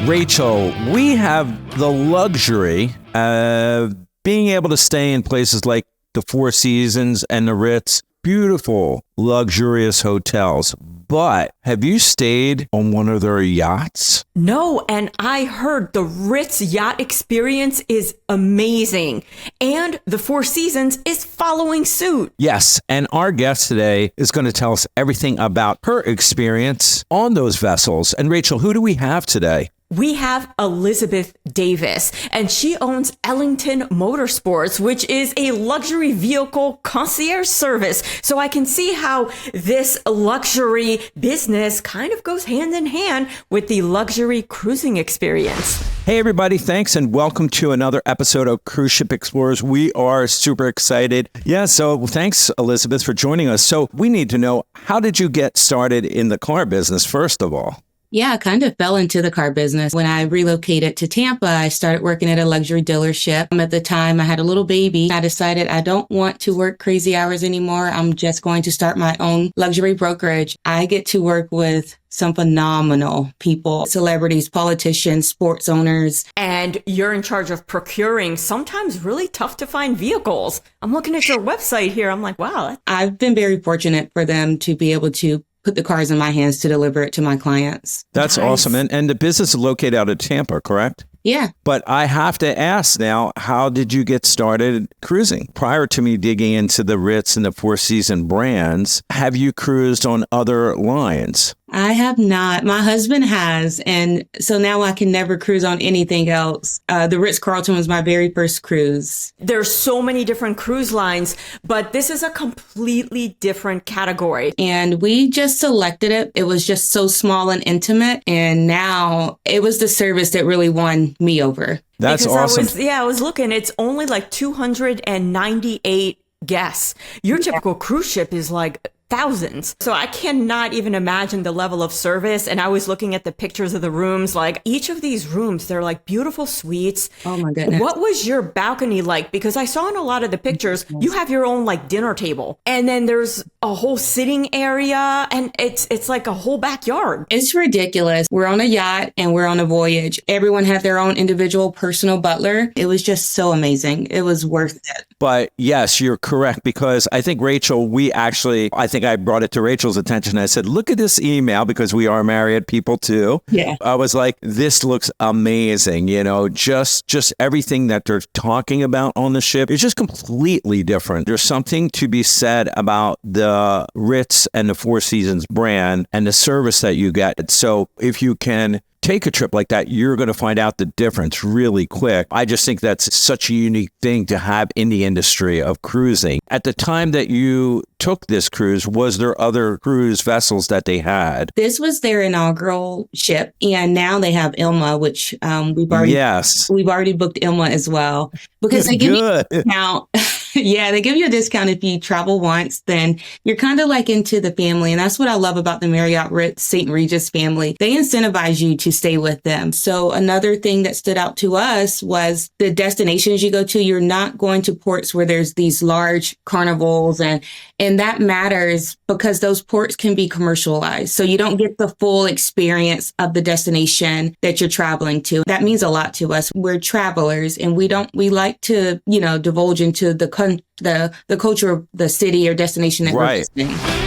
Rachel, we have the luxury of being able to stay in places like the Four Seasons and the Ritz. Beautiful, luxurious hotels. But have you stayed on one of their yachts? No, and I heard the Ritz yacht experience is amazing. And the Four Seasons is following suit. Yes, and our guest today is going to tell us everything about her experience on those vessels. And Rachel, who do we have today? We have Elizabeth Davis, and she owns Ellington Motorsports, which is a luxury vehicle concierge service. So I can see how this luxury business kind of goes hand in hand with the luxury cruising experience. Hey, everybody. Thanks, and welcome to another episode of Cruise Ship Explorers. We are super excited. Yeah, so thanks, Elizabeth, for joining us. So we need to know, how did you get started in the car business, first of all? Yeah, I kind of fell into the car business. When I relocated to Tampa, I started working at a luxury dealership. At the time, I had a little baby. I decided I don't want to work crazy hours anymore. I'm just going to start my own luxury brokerage. I get to work with some phenomenal people, celebrities, politicians, sports owners. And you're in charge of procuring sometimes really tough to find vehicles. I'm looking at your website here. I'm like, wow. I've been very fortunate for them to be able to put the cars in my hands to deliver it to my clients. That's nice. Awesome. And the business is located out of Tampa, correct? Yeah. But I have to ask now, how did you get started cruising? Prior to me digging into the Ritz and the Four Seasons brands, have you cruised on other lines? I have not. My husband has. And so now I can never cruise on anything else. The Ritz-Carlton was my very first cruise. There's so many different cruise lines, but this is a completely different category. And we just selected it. It was just so small and intimate. And now it was the service that really won me over. That's because awesome. I was looking, it's only like 298 guests. Your typical cruise ship is like thousands. So I cannot even imagine the level of service. And I was looking at the pictures of the rooms, like each of these rooms, they're like beautiful suites. Oh my goodness. What was your balcony like? Because I saw in a lot of the pictures, you have your own like dinner table, and then there's a whole sitting area, and it's like a whole backyard. It's ridiculous. We're on a yacht and we're on a voyage. Everyone had their own individual personal butler. It was just so amazing. It was worth it. But yes, you're correct, because I think Rachel, I think I brought it to Rachel's attention. I said, look at this email, because we are married people too. Yeah. I was like, this looks amazing. You know, just everything that they're talking about on the ship is just completely different. There's something to be said about the Ritz and the Four Seasons brand and the service that you get. So if you can take a trip like that, you're going to find out the difference really quick. I just think that's such a unique thing to have in the industry of cruising. At the time that you took this cruise, was there other cruise vessels that they had? This was their inaugural ship, and now they have Ilma, which we've already booked Ilma as well, because they give you a discount. Yeah, they give you a discount if you travel once. Then you're kind of like into the family, and that's what I love about the Marriott Ritz St. Regis family. They incentivize you to stay with them. So another thing that stood out to us was the destinations you go to. You're not going to ports where there's these large carnivals, and that matters because those ports can be commercialized. So you don't get the full experience of the destination that you're traveling to. That means a lot to us. We're travelers, and we like to, divulge into the culture of the city or destination that we're visiting.